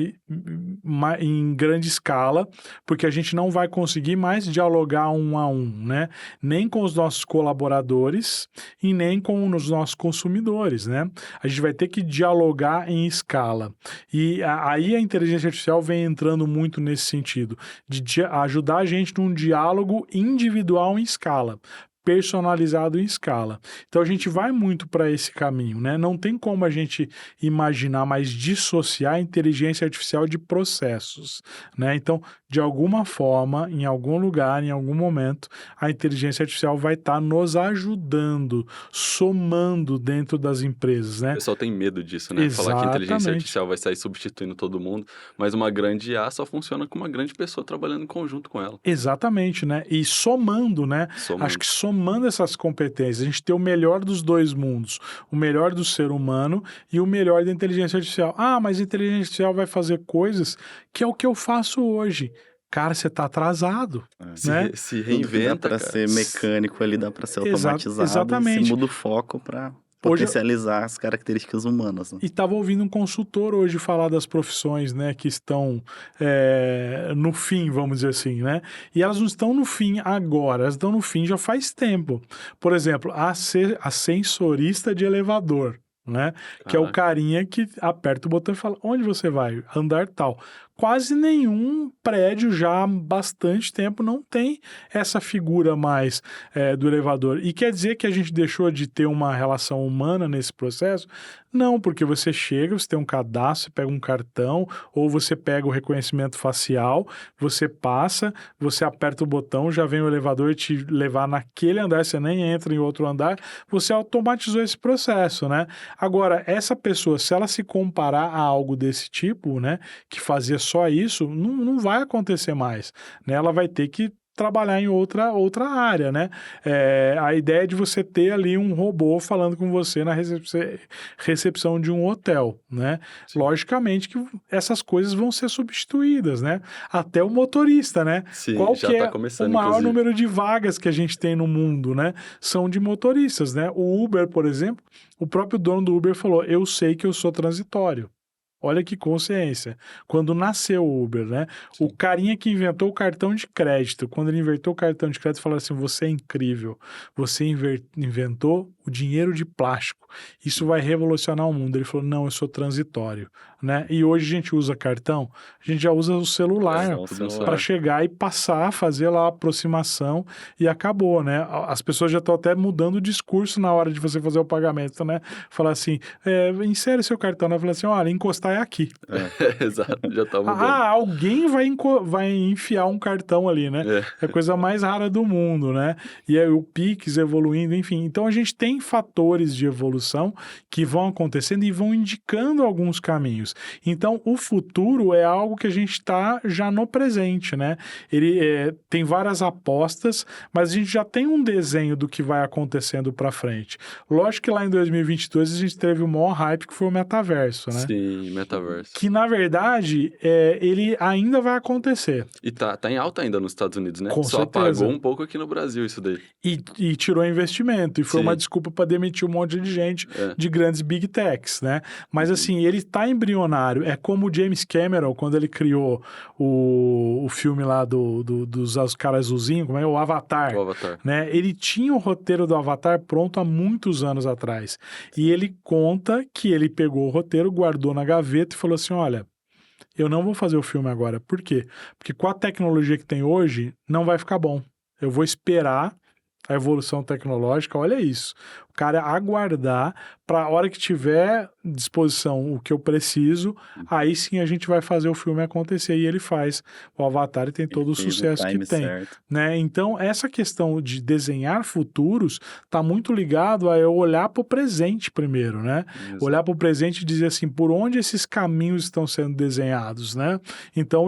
em grande escala, porque a gente não vai conseguir mais dialogar um a um, né? Nem com os nossos colaboradores e nem com os nossos consumidores, né? A gente vai ter que dialogar em escala. E aí a inteligência artificial vem entrando muito nesse sentido, de ajudar a gente num diálogo individual em escala, personalizado em escala. Então a gente vai muito para esse caminho, né? Não tem como a gente imaginar mais dissociar a inteligência artificial de processos, né? Então, de alguma forma, em algum lugar, em algum momento, a inteligência artificial vai estar nos ajudando, somando dentro das empresas, né? O pessoal tem medo disso, né? Falar que a inteligência artificial vai sair substituindo todo mundo, mas uma grande IA só funciona com uma grande pessoa trabalhando em conjunto com ela. Exatamente, né? E somando, né? Acho que somando essas competências, a gente tem o melhor dos dois mundos, o melhor do ser humano e o melhor da inteligência artificial. Mas a inteligência artificial vai fazer coisas que é o que eu faço hoje. Cara, você tá atrasado, né? Se reinventa, dá para ser mecânico ali, dá para ser automatizado. Exatamente. E você muda o foco para potencializar as características humanas. Né? E estava ouvindo um consultor hoje falar das profissões, né, que estão no fim, vamos dizer assim, né? E elas não estão no fim agora, elas estão no fim já faz tempo. Por exemplo, a sensorista de elevador, né? Que é o carinha que aperta o botão e fala, onde você vai? Andar tal. Quase nenhum prédio já há bastante tempo não tem essa figura mais do elevador. E quer dizer que a gente deixou de ter uma relação humana nesse processo? Não, porque você chega, você tem um cadastro, você pega um cartão, ou você pega o reconhecimento facial, você passa, você aperta o botão, já vem o elevador te levar naquele andar, você nem entra em outro andar, você automatizou esse processo, né? Agora, essa pessoa, se ela se comparar a algo desse tipo, né, que fazia só isso, não vai acontecer mais, né? Ela vai ter que trabalhar em outra área, né? A ideia de você ter ali um robô falando com você na recepção de um hotel, né? Sim. Logicamente que essas coisas vão ser substituídas, né? Até o motorista, né? Sim, Qual já que tá é o começando, maior inclusive. número de vagas que a gente tem no mundo, né? São de motoristas, né? O Uber, por exemplo, o próprio dono do Uber falou: eu sei que eu sou transitório. Olha que consciência. Quando nasceu o Uber, né? O Sim. carinha que inventou o cartão de crédito, quando ele inventou o cartão de crédito, falou assim: você é incrível. Você inventou o dinheiro de plástico. Isso vai revolucionar o mundo. Ele falou: não, eu sou transitório, né? E hoje a gente usa cartão, a gente já usa o celular Só o Tudo no celular. para celular. chegar e passar, fazer lá a aproximação e acabou, né? As pessoas já estão até mudando o discurso na hora de você fazer o pagamento, né? Falar assim, insere seu cartão, né? Falar assim, olha, encostar é aqui. Exato, já tá mudando. Alguém vai enfiar um cartão ali, né? É a coisa mais rara do mundo, né? E aí o Pix evoluindo, enfim. Então a gente tem fatores de evolução que vão acontecendo e vão indicando alguns caminhos. Então o futuro é algo que a gente está já no presente, né? Ele tem várias apostas, mas a gente já tem um desenho do que vai acontecendo para frente. Lógico que lá em 2022 a gente teve o maior hype que foi o metaverso, né? Sim, metaverso. Que na verdade ele ainda vai acontecer. E tá em alta ainda nos Estados Unidos, né? Com Só certeza. apagou um pouco aqui no Brasil isso daí. E tirou investimento, e foi Sim. uma desculpa para demitir um monte de gente É. de grandes big techs, né? Mas assim, ele tá embrionário. É como o James Cameron, quando ele criou o filme lá dos caras azulzinhos, como é? O Avatar. O Avatar. Né? Ele tinha o roteiro do Avatar pronto há muitos anos atrás. E ele conta que ele pegou o roteiro, guardou na gaveta e falou assim: olha, eu não vou fazer o filme agora. Por quê? Porque com a tecnologia que tem hoje, não vai ficar bom. Eu vou esperar a evolução tecnológica, olha isso. O cara aguardar para a hora que tiver disposição o que eu preciso, aí sim a gente vai fazer o filme acontecer. E ele faz o Avatar e tem todo o Fez no sucesso que time tem. certo. Né? Então, essa questão de desenhar futuros está muito ligado a eu olhar para o presente primeiro, né? Exato. Olhar para o presente e dizer assim, por onde esses caminhos estão sendo desenhados, né? Então,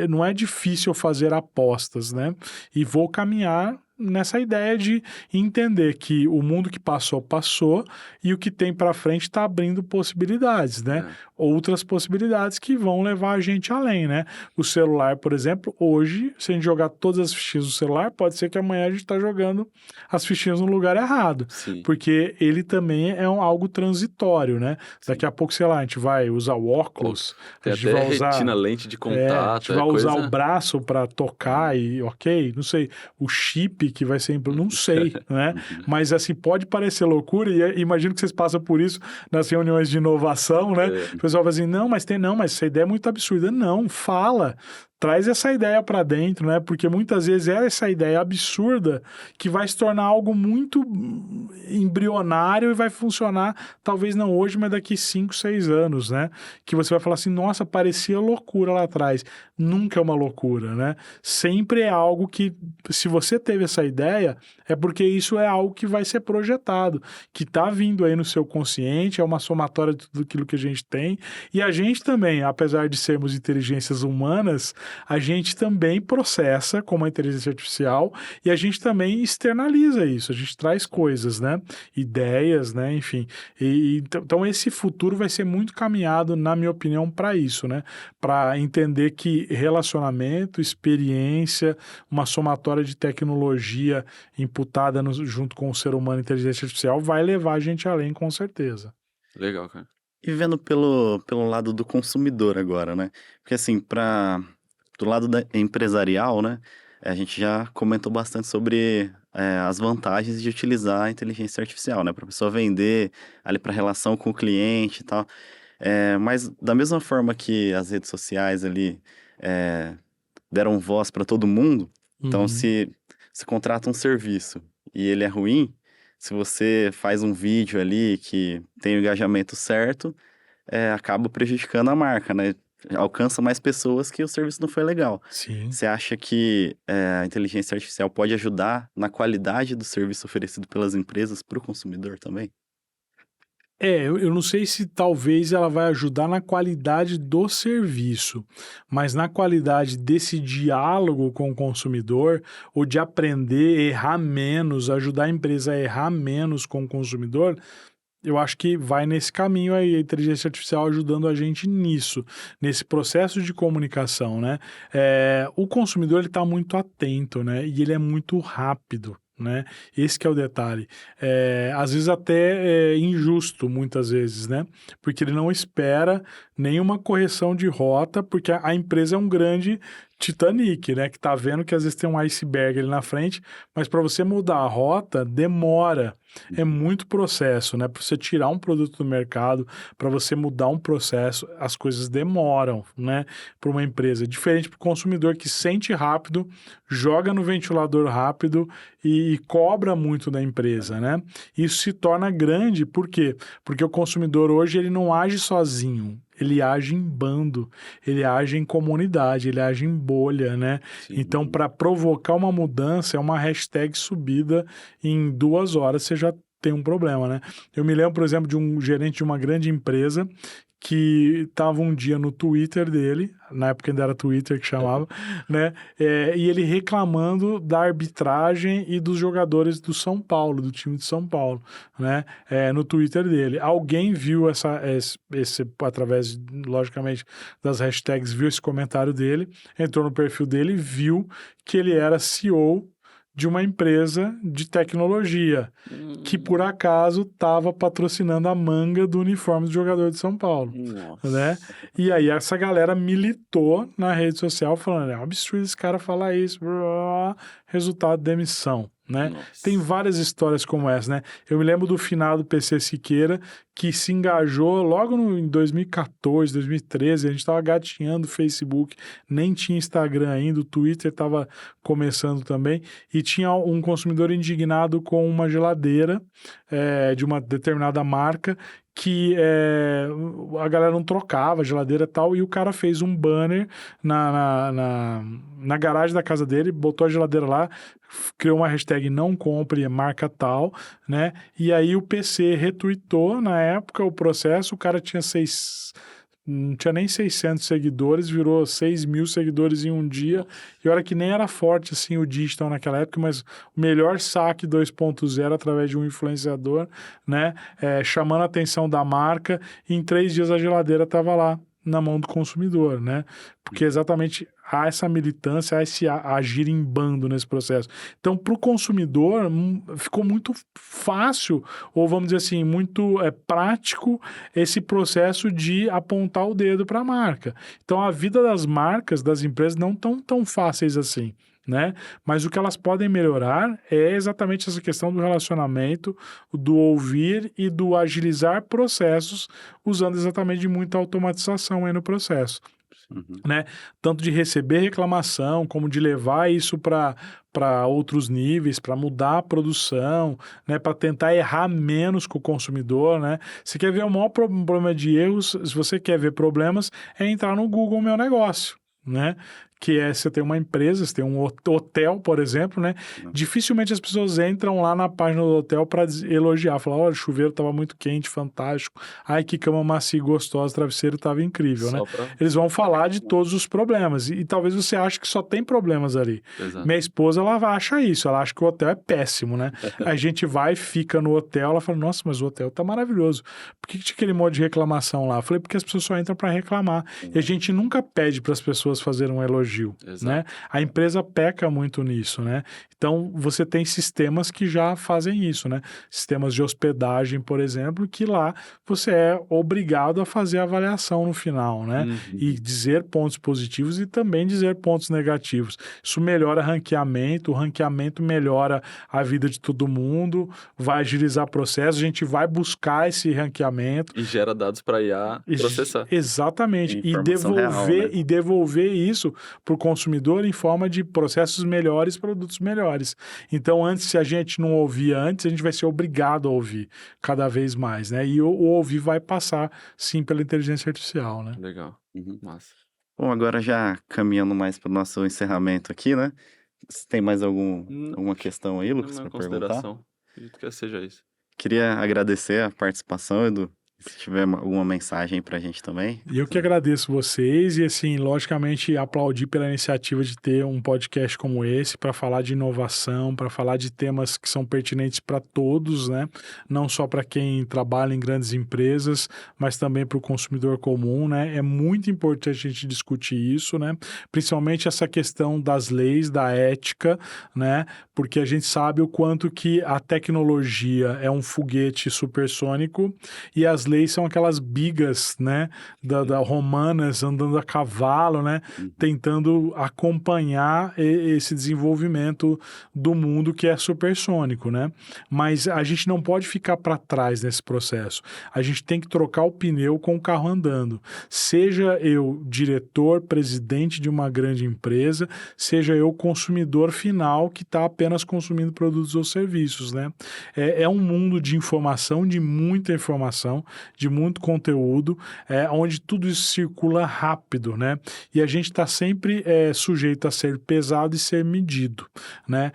não é difícil eu fazer apostas, né? E vou caminhar nessa ideia de entender que o mundo que passou, passou, e o que tem para frente está abrindo possibilidades, né? Outras possibilidades que vão levar a gente além, né? O celular, por exemplo, hoje, se a gente jogar todas as fichinhas do celular, pode ser que amanhã a gente está jogando as fichinhas no lugar errado. Sim. Porque ele também é algo transitório, né? Sim. Daqui a pouco, sei lá, a gente vai usar o óculos, Tem a gente até vai usar... retina, lente de a contato, gente vai usar coisa... o braço para tocar e ok, não sei, o chip que vai ser, não sei, né? Mas assim, pode parecer loucura e imagino que vocês passam por isso nas reuniões de inovação, né? O pessoal fala assim, não, mas essa ideia é muito absurda. Não, fala. Traz essa ideia para dentro, né? Porque muitas vezes é essa ideia absurda que vai se tornar algo muito embrionário e vai funcionar, talvez não hoje, mas daqui 5, 6 anos, né? Que você vai falar assim, nossa, parecia loucura lá atrás. Nunca é uma loucura, né? Sempre é algo que, se você teve essa ideia, é porque isso é algo que vai ser projetado, que tá vindo aí no seu consciente, é uma somatória de tudo aquilo que a gente tem. E a gente também, apesar de sermos inteligências humanas, a gente também processa como a inteligência artificial e a gente também externaliza isso, a gente traz coisas, né? Ideias, né? Enfim. Então esse futuro vai ser muito caminhado, na minha opinião, para isso, né? Para entender que relacionamento, experiência, uma somatória de tecnologia imputada junto com o ser humano e inteligência artificial vai levar a gente além, com certeza. Legal, cara. E vendo pelo lado do consumidor agora, né? Porque assim, do lado empresarial, né? A gente já comentou bastante sobre as vantagens de utilizar a inteligência artificial, né? Para a pessoa vender ali para relação com o cliente e tal. Mas da mesma forma que as redes sociais ali deram voz para todo mundo, então se contrata um serviço e ele é ruim, se você faz um vídeo ali que tem o engajamento certo, acaba prejudicando a marca, né? Alcança mais pessoas que o serviço não foi legal. Sim. Você acha que a inteligência artificial pode ajudar na qualidade do serviço oferecido pelas empresas para o consumidor também? Eu não sei se talvez ela vai ajudar na qualidade do serviço, mas na qualidade desse diálogo com o consumidor, ou de aprender a errar menos, ajudar a empresa a errar menos com o consumidor, eu acho que vai nesse caminho aí, a inteligência artificial ajudando a gente nisso, nesse processo de comunicação, né? O consumidor, ele está muito atento, né? E ele é muito rápido, né? Esse que é o detalhe. Às vezes até é injusto, muitas vezes, né? Porque ele não espera nenhuma correção de rota, porque a empresa é um grande Titanic, né? Que tá vendo que às vezes tem um iceberg ali na frente, mas para você mudar a rota, demora. É muito processo, né? Para você tirar um produto do mercado, para você mudar um processo, as coisas demoram, né? Para uma empresa. Diferente para o consumidor que sente rápido, joga no ventilador rápido e cobra muito da empresa, né? Isso se torna grande, por quê? Porque o consumidor hoje ele não age sozinho. Ele age em bando, ele age em comunidade, ele age em bolha, né? Sim. Então, para provocar uma mudança, é uma hashtag subida em 2 horas, você já tem um problema, né? Eu me lembro, por exemplo, de um gerente de uma grande empresa que estava um dia no Twitter dele, na época ainda era Twitter que chamava, né? E ele reclamando da arbitragem e dos jogadores do São Paulo, do time de São Paulo, né? No Twitter dele. Alguém viu esse, através, logicamente, das hashtags, viu esse comentário dele, entrou no perfil dele e viu que ele era CEO de uma empresa de tecnologia, que por acaso estava patrocinando a manga do uniforme do jogador de São Paulo, Nossa. né? E aí essa galera militou na rede social falando, é um absurdo esse cara falar isso, resultado, demissão, né? Nossa. Tem várias histórias como essa, né? Eu me lembro do finado PC Siqueira, que se engajou logo em 2014, 2013, a gente estava gatinhando o Facebook, nem tinha Instagram ainda, o Twitter estava começando também, e tinha um consumidor indignado com uma geladeira de uma determinada marca, que a galera não trocava a geladeira e tal, e o cara fez um banner na garagem da casa dele, botou a geladeira lá, criou uma hashtag não compre marca tal, né? E aí o PC retweetou na época o processo, o cara tinha não tinha nem 600 seguidores, virou 6.000 seguidores em um dia, e olha que nem era forte assim o digital naquela época, mas o melhor saque 2.0 através de um influenciador, né? Chamando a atenção da marca, e em 3 dias a geladeira estava lá na mão do consumidor, né? Porque exatamente há essa militância, há esse agir em bando nesse processo. Então, para o consumidor, ficou muito fácil, ou vamos dizer assim, muito prático esse processo de apontar o dedo para a marca. Então, a vida das marcas, das empresas, não estão tão fáceis assim, né? Mas o que elas podem melhorar é exatamente essa questão do relacionamento, do ouvir e do agilizar processos, usando exatamente de muita automatização aí no processo. Né? Tanto de receber reclamação, como de levar isso para outros níveis, para mudar a produção, né? Para tentar errar menos com o consumidor, né? Você quer ver o maior problema de erros, se você quer ver problemas, é entrar no Google Meu Negócio, né? Que você tem uma empresa, você tem um hotel, por exemplo, né? Dificilmente as pessoas entram lá na página do hotel para elogiar, falar, olha, o chuveiro estava muito quente, fantástico, ai, que cama macia e gostosa, o travesseiro estava incrível, né? Eles vão falar de todos os problemas, e talvez você ache que só tem problemas ali. Exato. Minha esposa, ela acha isso, ela acha que o hotel é péssimo, né? A gente vai, fica no hotel, ela fala, nossa, mas o hotel tá maravilhoso. Por que tinha aquele monte de reclamação lá? Eu falei, porque as pessoas só entram para reclamar, e a gente nunca pede para as pessoas fazerem um elogio. Né? A empresa peca muito nisso, né? Então, você tem sistemas que já fazem isso, né? Sistemas de hospedagem, por exemplo, que lá você é obrigado a fazer a avaliação no final, né? E dizer pontos positivos e também dizer pontos negativos. Isso melhora ranqueamento, o ranqueamento melhora a vida de todo mundo, vai agilizar processos, a gente vai buscar esse ranqueamento. E gera dados para IA processar. Exatamente. E devolver isso para o consumidor em forma de processos melhores, produtos melhores. Então, antes, se a gente não ouvia antes, a gente vai ser obrigado a ouvir cada vez mais, né? E o ouvir vai passar, sim, pela inteligência artificial, né? Legal. Massa. Bom, agora já caminhando mais para o nosso encerramento aqui, né? Você tem mais alguma questão aí, Lucas, para perguntar? Acredito que seja isso. Queria agradecer a participação, Edu. Se tiver alguma mensagem pra gente também. E eu que agradeço vocês e, assim, logicamente, aplaudir pela iniciativa de ter um podcast como esse para falar de inovação, para falar de temas que são pertinentes para todos, né? Não só para quem trabalha em grandes empresas, mas também para o consumidor comum, né? É muito importante a gente discutir isso, né? Principalmente essa questão das leis, da ética, né? Porque a gente sabe o quanto que a tecnologia é um foguete supersônico e as leis são aquelas bigas, né, da romanas andando a cavalo, né, tentando acompanhar esse desenvolvimento do mundo que é supersônico, né? Mas a gente não pode ficar para trás nesse processo. A gente tem que trocar o pneu com o carro andando. Seja eu diretor, presidente de uma grande empresa, seja eu consumidor final que está apenas consumindo produtos ou serviços, né? É um mundo de informação, de muita informação, de muito conteúdo, onde tudo isso circula rápido, né? E a gente está sempre sujeito a ser pesado e ser medido, né?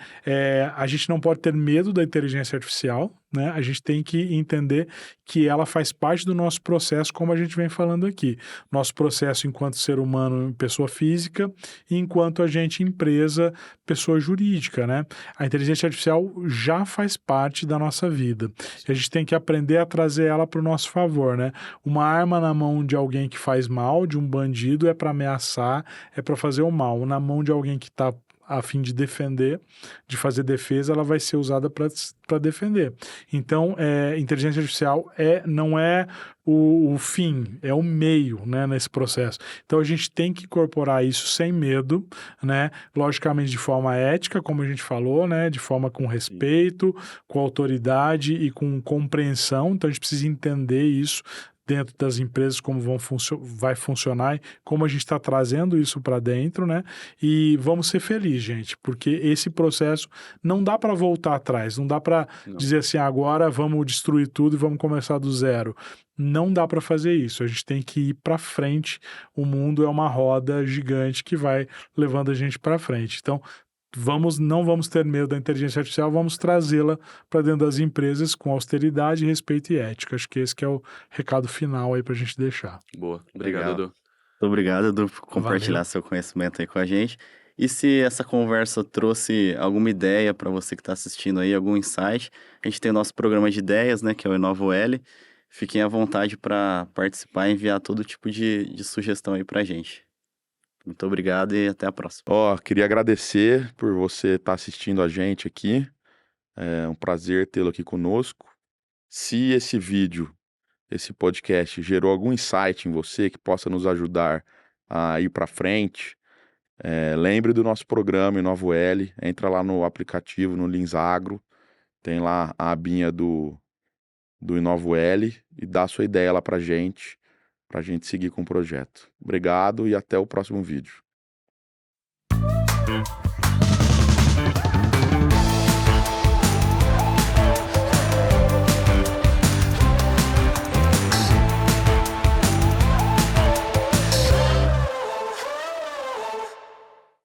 A gente não pode ter medo da inteligência artificial, né? A gente tem que entender que ela faz parte do nosso processo, como a gente vem falando aqui. Nosso processo enquanto ser humano, pessoa física, e enquanto agente empresa, pessoa jurídica, né? A inteligência artificial já faz parte da nossa vida. E a gente tem que aprender a trazer ela para o nosso favor, né? Uma arma na mão de alguém que faz mal, de um bandido, é para ameaçar, é para fazer o mal. Na mão de alguém que está a fim de defender, de fazer defesa, ela vai ser usada para defender. Então, inteligência artificial não é o fim, é o meio, né, nesse processo. Então, a gente tem que incorporar isso sem medo, né, logicamente de forma ética, como a gente falou, né, de forma com respeito, com autoridade e com compreensão. Então, a gente precisa entender isso dentro das empresas, como vai funcionar, como a gente está trazendo isso para dentro, né? E vamos ser felizes, gente, porque esse processo não dá para voltar atrás, não dá para dizer assim, agora vamos destruir tudo e vamos começar do zero. Não dá para fazer isso, a gente tem que ir para frente, o mundo é uma roda gigante que vai levando a gente para frente. Então, não vamos ter medo da inteligência artificial, vamos trazê-la para dentro das empresas com austeridade, respeito e ética. Acho que esse que é o recado final aí para a gente deixar. Boa. Obrigado, Legal. Edu. Muito obrigado, Edu, por compartilhar seu conhecimento aí com a gente. E se essa conversa trouxe alguma ideia para você que está assistindo aí, algum insight, a gente tem o nosso programa de ideias, né, que é o Inovo L. Fiquem à vontade para participar e enviar todo tipo de sugestão aí para a gente. Muito obrigado e até a próxima. Queria agradecer por você estar assistindo a gente aqui. É um prazer tê-lo aqui conosco. Se esse vídeo, esse podcast gerou algum insight em você que possa nos ajudar a ir para frente, lembre do nosso programa Inovo L. Entra lá no aplicativo, no Lins Agro, tem lá a abinha do Inovo L e dá sua ideia lá para gente seguir com o projeto. Obrigado e até o próximo vídeo.